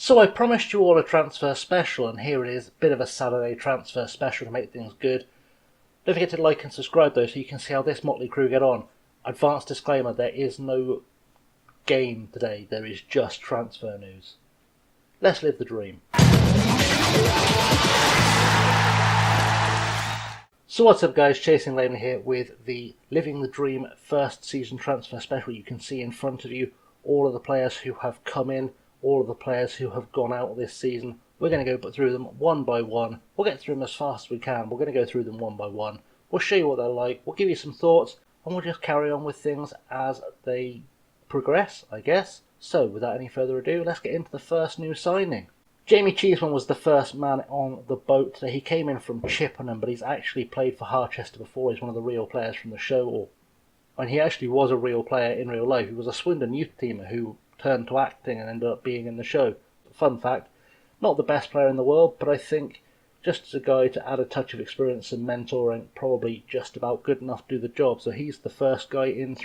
So I promised you all a transfer special, and here it is, a bit of a Saturday transfer special to make things good. Don't forget to like and subscribe though so you can see how this motley crew get on. Advanced disclaimer, there is no game today, there is just transfer news. Let's live the dream. So what's up guys, Chasing Layman here with the Living the Dream first season transfer special. You can see in front of you all of the players who have come in, all of the players who have gone out this season. We're going to go through them one by one. We'll get through them as fast as we can. We're going to go through them one by one. We'll show you what they're like, we'll give you some thoughts, and we'll just carry on with things as they progress, I guess. So without any further ado, let's get into the first new signing. Jamie Cheeseman was the first man on the boat today. He came in from Chippenham, but he's actually played for Harchester before. He's one of the real players from the show. And he actually was a real player in real life. He was a Swindon youth teamer who turned to acting and ended up being in the show. Fun fact, not the best player in the world, but I think just as a guy to add a touch of experience and mentoring, probably just about good enough to do the job. So he's the first guy in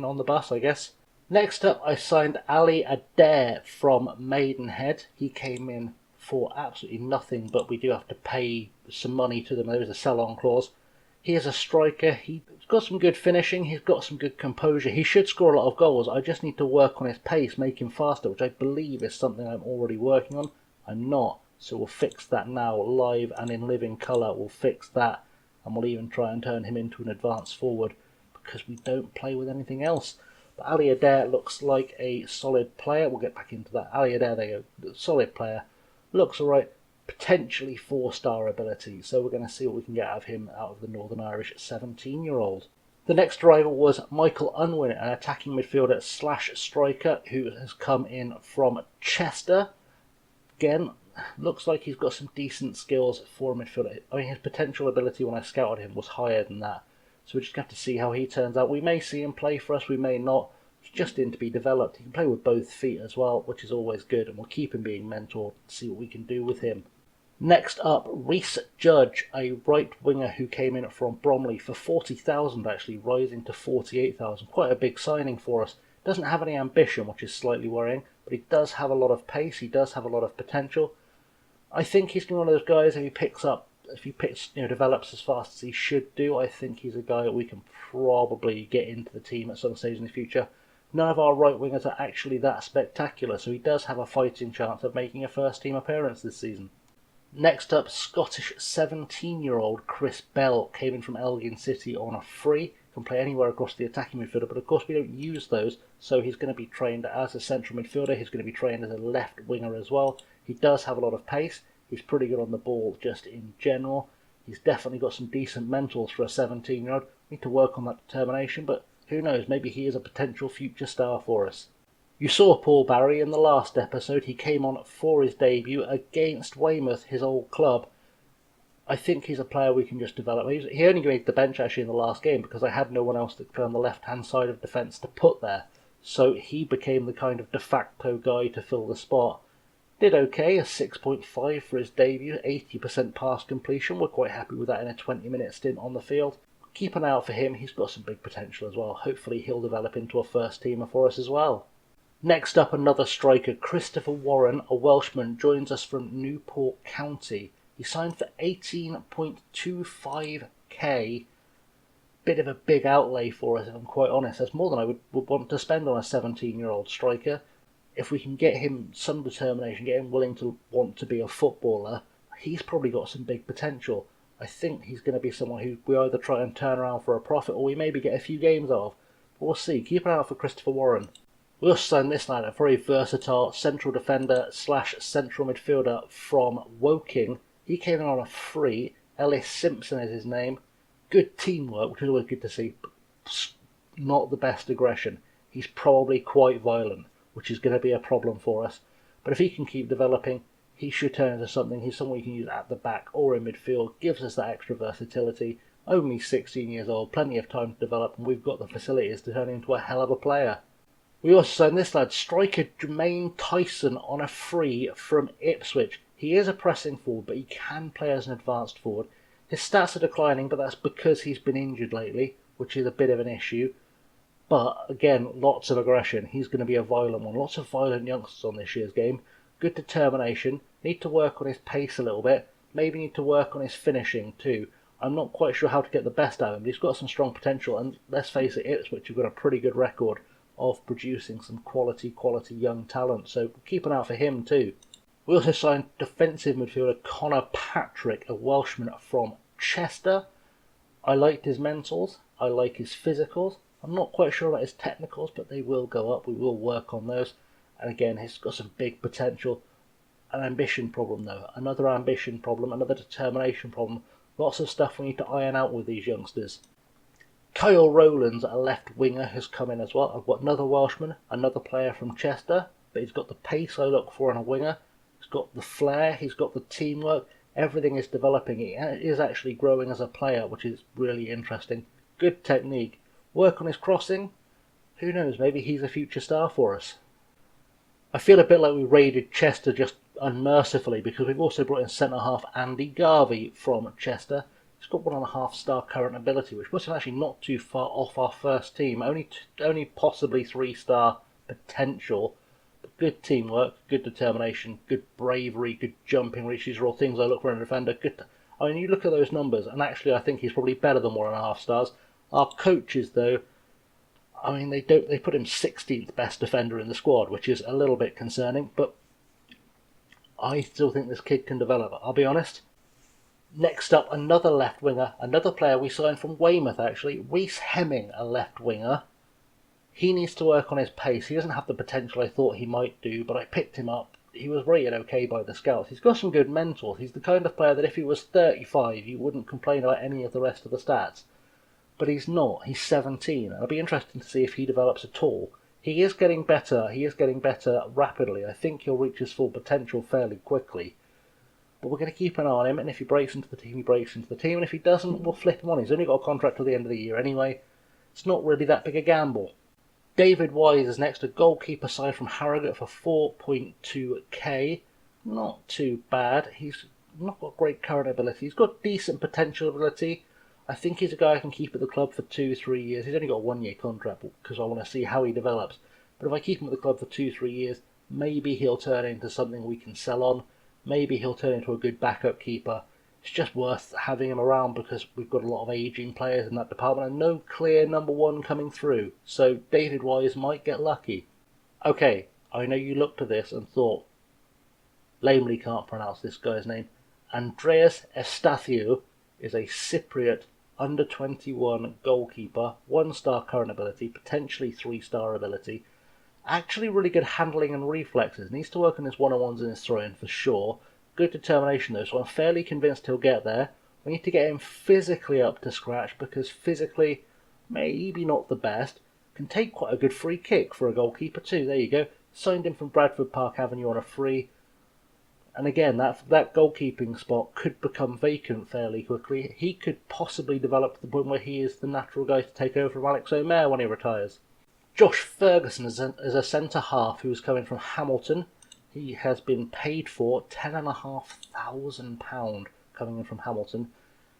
on the bus, I guess. Next up, I signed Ali Adair from Maidenhead. He came in for absolutely nothing, but we do have to pay some money to them. There is a sell-on clause. He is a striker. He's got some good finishing. He's got some good composure. He should score a lot of goals. I just need to work on his pace, make him faster, which I believe is something I'm already working on. I'm not, so we'll fix that now, live and in living colour. We'll fix that, and we'll even try and turn him into an advanced forward, because we don't play with anything else. But Ali Adair looks like a solid player. We'll get back into that. Ali Adair, there you go. Solid player. Looks alright. Potentially 4-star ability. So we're going to see what we can get out of him, out of the Northern Irish 17-year-old. The next arrival was Michael Unwin, an attacking midfielder / striker who has come in from Chester. Again, looks like he's got some decent skills for a midfielder. I mean, his potential ability when I scouted him was higher than that. So we just have to see how he turns out. We may see him play for us, we may not. He's just in to be developed. He can play with both feet as well, which is always good, and we'll keep him being mentored to see what we can do with him. Next up, Reece Judge, a right winger who came in from Bromley for 40,000 actually, rising to 48,000. Quite a big signing for us. Doesn't have any ambition, which is slightly worrying, but he does have a lot of pace, he does have a lot of potential. I think he's one of those guys, if he develops as fast as he should do, I think he's a guy that we can probably get into the team at some stage in the future. None of our right wingers are actually that spectacular, so he does have a fighting chance of making a first team appearance this season. Next up, Scottish 17-year-old Chris Bell came in from Elgin City on a free. Can play anywhere across the attacking midfielder, but of course we don't use those, so he's going to be trained as a central midfielder. He's going to be trained as a left winger as well. He does have a lot of pace. He's pretty good on the ball just in general. He's definitely got some decent mentals for a 17-year-old. We need to work on that determination, but who knows, maybe he is a potential future star for us. You saw Paul Barry in the last episode. He came on for his debut against Weymouth, his old club. I think he's a player we can just develop. He only made the bench actually in the last game because I had no one else to play on the left-hand side of defence to put there. So he became the kind of de facto guy to fill the spot. Did okay, a 6.5 for his debut, 80% pass completion. We're quite happy with that in a 20-minute stint on the field. Keep an eye out for him, he's got some big potential as well. Hopefully he'll develop into a first teamer for us as well. Next up, another striker, Christopher Warren, a Welshman, joins us from Newport County. He signed for 18.25k. Bit of a big outlay for us, if I'm quite honest. That's more than I would want to spend on a 17-year-old striker. If we can get him some determination, get him willing to want to be a footballer, he's probably got some big potential. I think he's going to be someone who we either try and turn around for a profit or we maybe get a few games out of. But we'll see. Keep an eye out for Christopher Warren. We also signed this lad, a very versatile central defender / central midfielder from Woking. He came in on a free. Ellis Simpson is his name. Good teamwork, which is always good to see. But not the best aggression. He's probably quite violent, which is going to be a problem for us. But if he can keep developing, he should turn into something. He's someone you can use at the back or in midfield. Gives us that extra versatility. Only 16 years old, plenty of time to develop, and we've got the facilities to turn him into a hell of a player. We also signed this lad, striker Jermaine Tyson, on a free from Ipswich. He is a pressing forward, but he can play as an advanced forward. His stats are declining, but that's because he's been injured lately, which is a bit of an issue. But again, lots of aggression. He's going to be a violent one. Lots of violent youngsters on this year's game. good determination, need to work on his pace a little bit, maybe need to work on his finishing too. I'm not quite sure how to get the best out of him, but he's got some strong potential, and let's face it, Ipswich have got a pretty good record of producing some quality young talent, so keep an eye out for him too. We also signed defensive midfielder Connor Patrick, a Welshman from Chester. I liked his mentals, I like his physicals. I'm not quite sure about his technicals, but they will go up. We will work on those. And again, he's got some big potential. An ambition problem, though. Another ambition problem, another determination problem. Lots of stuff we need to iron out with these youngsters. Kyle Rowlands, a left winger, has come in as well. I've got another Welshman, another player from Chester, but he's got the pace I look for in a winger. He's got the flair, he's got the teamwork. Everything is developing. He is actually growing as a player, which is really interesting. Good technique. Work on his crossing. Who knows, maybe he's a future star for us. I feel a bit like we raided Chester just unmercifully because we've also brought in centre-half Andy Garvey from Chester. He's got 1.5 star current ability, which puts him actually not too far off our first team. Only possibly 3-star potential. But good teamwork, good determination, good bravery, good jumping reach. These are all things I look for in a defender. I mean, you look at those numbers, and actually I think he's probably better than 1.5 stars. Our coaches, though, I mean, they put him 16th best defender in the squad, which is a little bit concerning, but I still think this kid can develop, I'll be honest. Next up, another left winger, another player we signed from Weymouth, actually. Reese Hemming, a left winger. He needs to work on his pace. He doesn't have the potential I thought he might do, but I picked him up. He was rated okay by the scouts. He's got some good mentors. He's the kind of player that if he was 35, you wouldn't complain about any of the rest of the stats. But he's not. He's 17. It'll be interesting to see if he develops at all. He is getting better. He is getting better rapidly. I think he'll reach his full potential fairly quickly. But we're going to keep an eye on him, and if he breaks into the team, he breaks into the team, and if he doesn't, we'll flip him on. He's only got a contract till the end of the year anyway. It's not really that big a gamble. David Wise is next, a goalkeeper side from Harrogate for 4.2k. Not too bad. He's not got great current ability. He's got decent potential ability. I think he's a guy I can keep at the club for 2-3 years. He's only got a 1-year contract because I want to see how he develops. But if I keep him at the club for 2-3 years, maybe he'll turn into something we can sell on. Maybe he'll turn into a good backup keeper. It's just worth having him around because we've got a lot of ageing players in that department and no clear number one coming through. So David Wise might get lucky. Okay, I know you looked at this and thought, lamely can't pronounce this guy's name. Andreas Estathio is a Cypriot under-21 goalkeeper, 1-star current ability, potentially 3-star ability. Actually really good handling and reflexes. Needs to work on his one-on-ones and his throwing for sure. Good determination though, so I'm fairly convinced he'll get there. We need to get him physically up to scratch because physically, maybe not the best. Can take quite a good free kick for a goalkeeper too. There you go. Signed him from Bradford Park Avenue on a free. And again, that goalkeeping spot could become vacant fairly quickly. He could possibly develop to the point where he is the natural guy to take over from Alex O'Mare when he retires. Josh Ferguson is a centre-half who is coming from Hamilton. He has been paid for £10,500 coming in from Hamilton.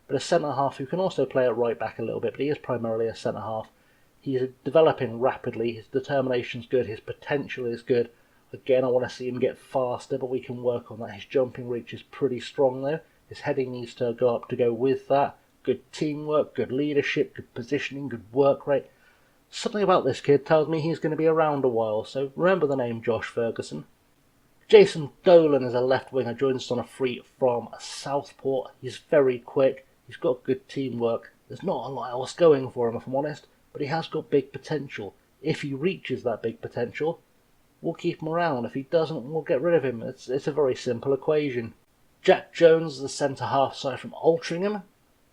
But a centre-half who can also play at right back a little bit, but he is primarily a centre-half. He is developing rapidly. His determination's good. His potential is good. Again, I want to see him get faster, but we can work on that. His jumping reach is pretty strong, though. His heading needs to go up to go with that. Good teamwork, good leadership, good positioning, good work rate. Something about this kid tells me he's going to be around a while, so remember the name Josh Ferguson. Jason Dolan is a left winger, joins us on a free from Southport. He's very quick. He's got good teamwork. There's not a lot else going for him, if I'm honest, but he has got big potential. If he reaches that big potential, we'll keep him around. If he doesn't, we'll get rid of him. It's a very simple equation. Jack Jones is the centre-half side from Altrincham.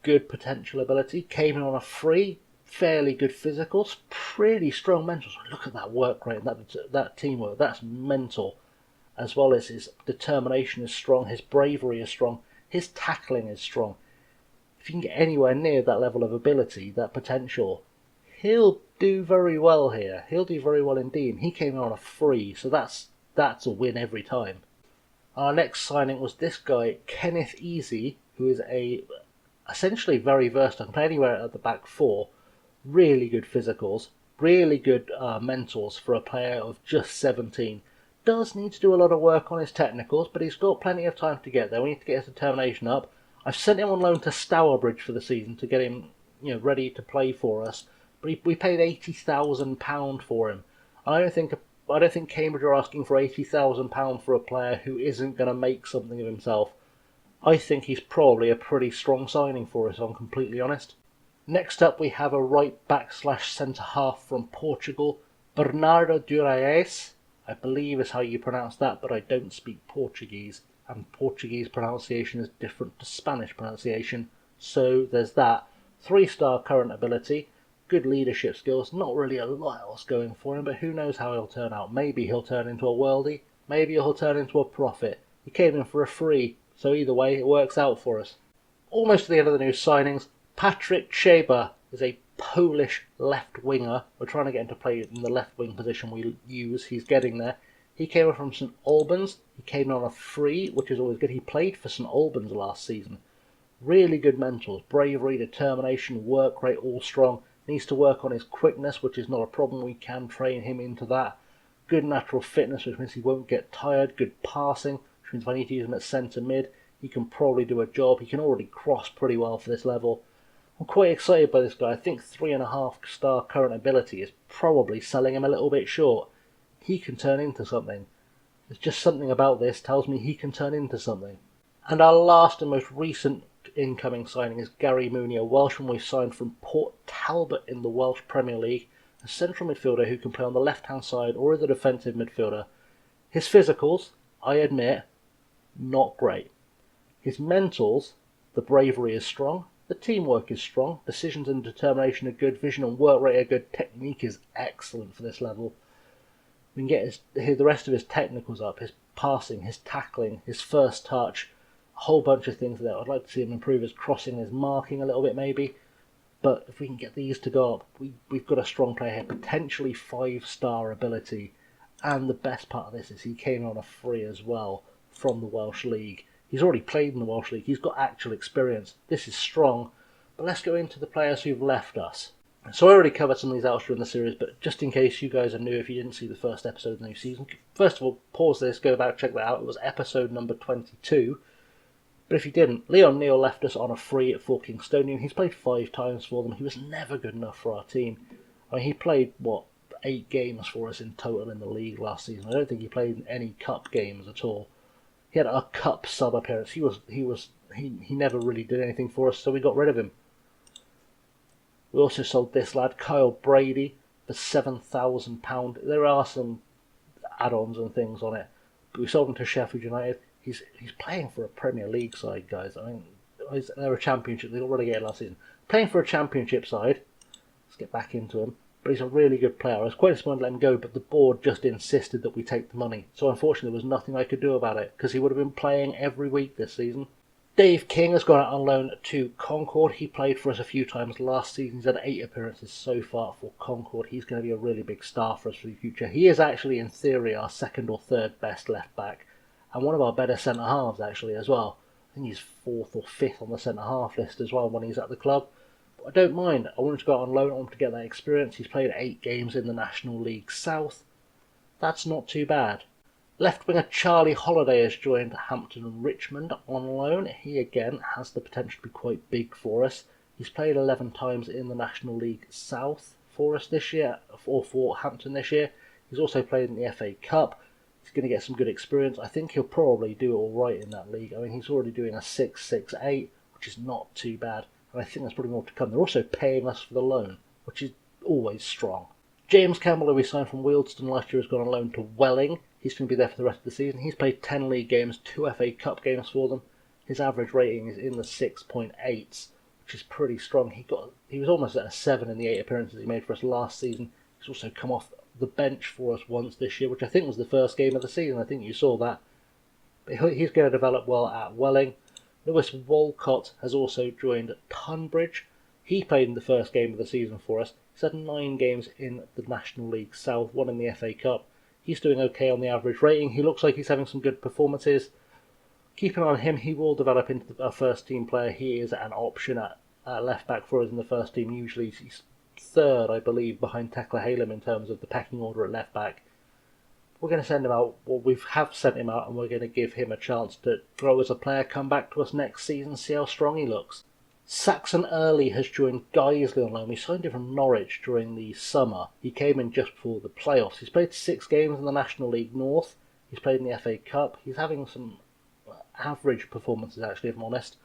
Good potential ability. Came in on a free. Fairly good physicals. Pretty strong mentals. Look at that work rate and that teamwork. That's mental. As well as his determination is strong. His bravery is strong. His tackling is strong. If you can get anywhere near that level of ability, that potential, he'll do very well here. He'll do very well indeed. He came in on a free, so that's a win every time. Our next signing was this guy, Kenneth Easy, who is essentially very versatile. Can play anywhere at the back four. Really good physicals, really good mentals for a player of just 17. does need to do a lot of work on his technicals, but he's got plenty of time to get there. We need to get his determination up. I've sent him on loan to Stourbridge for the season to get him, ready to play for us. But we paid £80,000 for him. I don't think Cambridge are asking for £80,000 for a player who isn't going to make something of himself. I think he's probably a pretty strong signing for us, if I'm completely honest. Next up, we have a right back / centre half from Portugal, Bernardo Duraes. I believe is how you pronounce that, but I don't speak Portuguese, and Portuguese pronunciation is different to Spanish pronunciation, so there's that. 3-star current ability, good leadership skills, not really a lot else going for him, but who knows how he'll turn out. Maybe he'll turn into a worldie, maybe he'll turn into a profit. He came in for a free, so either way, it works out for us. Almost to the end of the new signings, Patrick Trzeba is a Polish left winger. We're trying to get him to play in the left wing position we use. He's getting there. He came in from St Albans. He came in on a free, which is always good. He played for St Albans last season. Really good mentals, bravery, determination, work rate, all strong. Needs to work on his quickness, which is not a problem. We can train him into that. Good natural fitness, which means he won't get tired. Good passing, which means if I need to use him at centre mid, he can probably do a job. He can already cross pretty well for this level. I'm quite excited by this guy. I think 3.5-star current ability is probably selling him a little bit short. He can turn into something. There's just something about this tells me he can turn into something. And our last and most recent incoming signing is Gary Mooney, a Welshman we've signed from Port Talbot in the Welsh Premier League, a central midfielder who can play on the left-hand side or as a defensive midfielder. His physicals, I admit, not great. His mentals, the bravery is strong, the teamwork is strong, decisions and determination are good, vision and work rate are good, technique is excellent for this level. We can get the rest of his technicals up, his passing, his tackling, his first touch, a whole bunch of things there. I'd like to see him improve his crossing, his marking a little bit maybe, but if we can get these to go up, we've got a strong player here, potentially 5-star ability, and the best part of this is he came on a free as well from the Welsh League. He's already played in the Welsh League. He's got actual experience. This is strong. But let's go into the players who've left us. So I already covered some of these out during the series, but just in case you guys are new, if you didn't see the first episode of the new season, first of all, pause this, go back, check that out. It was episode number 22. But if you didn't, Leon Neal left us on a free at Fort Kingstonian. He's played 5 times for them. He was never good enough for our team. I mean, he played, 8 games for us in total in the league last season. I don't think he played any cup games at all. He had a cup sub appearance. He never really did anything for us, so we got rid of him. We also sold this lad, Kyle Brady, for £7,000. There are some add-ons and things on it, but we sold him to Sheffield United. He's playing for a Premier League side, guys. I mean, they're a Championship. They got relegated last season. Playing for a Championship side. Let's get back into him. But he's a really good player. I was quite disappointed to let him go, but the board just insisted that we take the money. So unfortunately there was nothing I could do about it, because he would have been playing every week this season. Dave King has gone out on loan to Concord. He played for us a few times last season. He's had 8 appearances so far for Concord. He's going to be a really big star for us for the future. He is actually, in theory, our 2nd or 3rd best left back, and one of our better centre halves actually as well. I think he's 4th or 5th on the centre half list as well when he's at the club. I don't mind. I want him to go out on loan. I want him to get that experience. He's played 8 games in the National League South. That's not too bad. Left winger Charlie Holiday has joined Hampton and Richmond on loan. He again has the potential to be quite big for us. He's played 11 times in the National League South for us this year, or for Hampton this year. He's also played in the FA Cup. He's going to get some good experience. I think he'll probably do all right in that league. I mean, he's already doing a 6.68, which is not too bad. And I think there's probably more to come. They're also paying us for the loan, which is always strong. James Campbell, who we signed from Wealdstone last year, has gone on loan to Welling. He's going to be there for the rest of the season. He's played 10 league games, 2 FA Cup games for them. His average rating is in the 6.8s, which is pretty strong. He was almost at a 7 in the 8 appearances he made for us last season. He's also come off the bench for us once this year, which I think was the first game of the season. I think you saw that. But he's going to develop well at Welling. Lewis Walcott has also joined Tunbridge. He played in the first game of the season for us. He's had 9 games in the National League South, 1 in the FA Cup. He's doing okay on the average rating. He looks like he's having some good performances. Keep an eye on him. He will develop into a first team player. He is an option at left back for us in the first team. Usually he's 3rd, I believe, behind Tekla Halem in terms of the pecking order at left back. We're going to send him out. Well, we have sent him out, and we're going to give him a chance to grow as a player, come back to us next season, see how strong he looks. Saxon Early has joined Guiseley on loan. We signed him from Norwich during the summer. He came in just before the playoffs. He's played 6 games in the National League North. He's played in the FA Cup. He's having some average performances, actually, if I'm honest.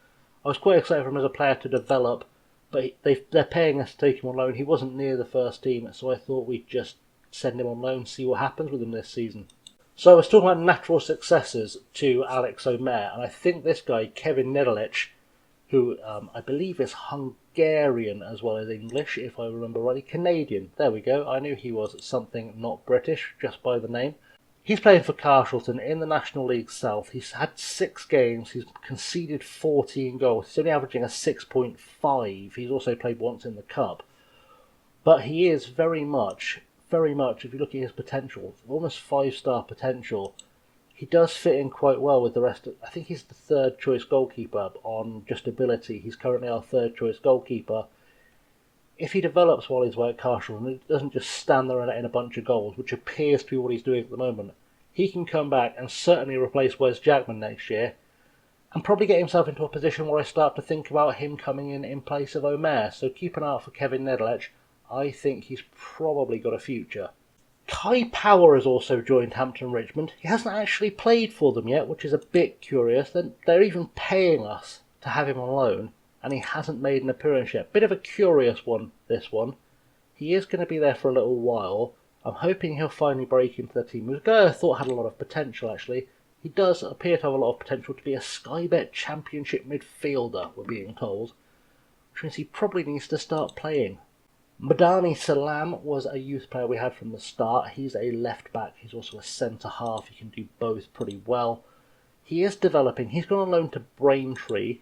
I was quite excited for him as a player to develop, but they're paying us to take him on loan. He wasn't near the first team, so I thought we'd just send him on loan, see what happens with him this season. So I was talking about natural successors to Alex Omer, and I think this guy, Kevin Nedelich, who I believe is Hungarian as well as English, if I remember rightly. Canadian, there we go. I knew he was something not British, just by the name. He's playing for Carshalton in the National League South. He's had 6 games. He's conceded 14 goals. He's only averaging a 6.5. He's also played once in the Cup. But he is very much, if you look at his potential, almost 5-star potential, he does fit in quite well with the rest of... I think he's the 3rd choice goalkeeper on just ability. He's currently our 3rd choice goalkeeper. If he develops while he's away at Carshalton, and he doesn't just stand there and let in a bunch of goals, which appears to be what he's doing at the moment, he can come back and certainly replace Wes Jackman next year, and probably get himself into a position where I start to think about him coming in place of Omer. So keep an eye out for Kevin Nedelich. I think he's probably got a future. Kai Power has also joined Hampton Richmond. He hasn't actually played for them yet, which is a bit curious. They're even paying us to have him on loan, and he hasn't made an appearance yet. Bit of a curious one, this one. He is going to be there for a little while. I'm hoping he'll finally break into the team. He was a guy I thought had a lot of potential, actually. He does appear to have a lot of potential to be a Sky Bet Championship midfielder, we're being told, which means he probably needs to start playing. Madani Salam was a youth player we had from the start. He's a left back. He's also a centre half. He can do both pretty well. He is developing. He's gone on loan to Braintree.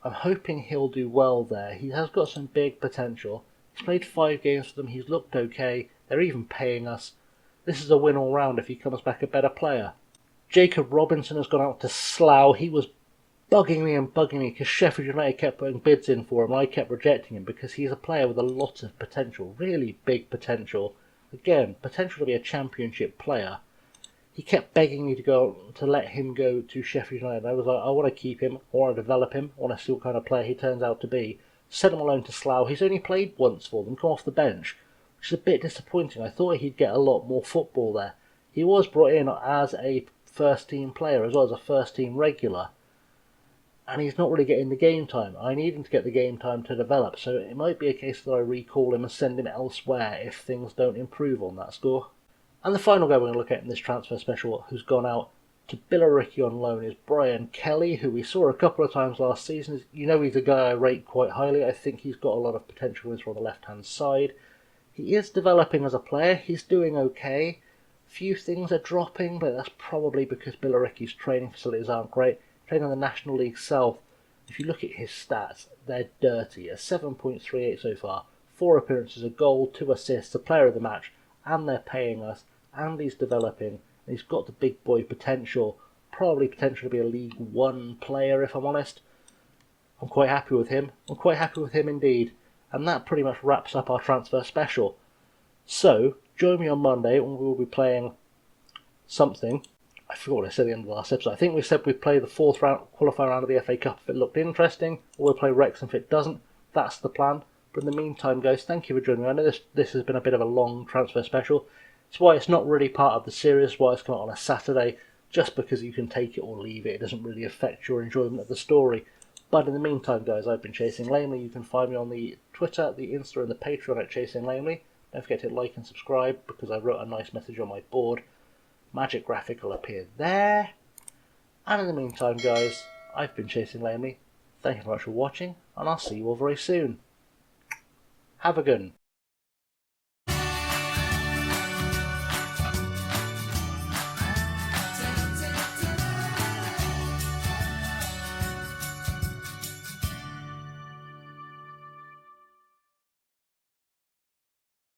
I'm hoping he'll do well there. He has got some big potential. He's played 5 games for them. He's looked okay. They're even paying us. This is a win all round if he comes back a better player. Jacob Robinson has gone out to Slough. He was bugging me because Sheffield United kept putting bids in for him and I kept rejecting him because he's a player with a lot of potential, really big potential. Again, potential to be a championship player. He kept begging me to let him go to Sheffield United. I was like, I want to keep him, I want to develop him, I want to see what kind of player he turns out to be. Sent him alone to Slough. He's only played once for them, come off the bench, which is a bit disappointing. I thought he'd get a lot more football there. He was brought in as a first team player as well as a first team regular, and he's not really getting the game time. I need him to get the game time to develop, so it might be a case that I recall him and send him elsewhere if things don't improve on that score. And the final guy we're going to look at in this transfer special who's gone out to Billericay on loan is Brian Kelly, who we saw a couple of times last season. You know, he's a guy I rate quite highly. I think he's got a lot of potential on the left-hand side. He is developing as a player. He's doing okay. Few things are dropping, but that's probably because Billericay's training facilities aren't great. Playing in the National League South, if you look at his stats, they're dirty. A 7.38 so far, 4 appearances, a goal, 2 assists, a player of the match, and they're paying us, and he's developing, and he's got the big boy potential, probably potential to be a League One player if I'm honest. I'm quite happy with him. I'm quite happy with him indeed. And that pretty much wraps up our transfer special. So, join me on Monday when we will be playing something. I forgot what I said at the end of the last episode. I think we said we'd play the 4th round, qualifier round of the FA Cup if it looked interesting, or we'll play Wrexham if it doesn't. That's the plan. But in the meantime, guys, thank you for joining me. I know this has been a bit of a long transfer special. It's why it's not really part of the series, why it's come out on a Saturday, just because you can take it or leave it. It doesn't really affect your enjoyment of the story. But in the meantime, guys, I've been Chasing Lamely. You can find me on the Twitter, the Insta, and the Patreon at Chasing Lamely. Don't forget to like and subscribe, because I wrote a nice message on my board. Magic graphic will appear there. And in the meantime, guys, I've been Chasing Lamely. Thank you very much for watching, and I'll see you all very soon. Have a good one.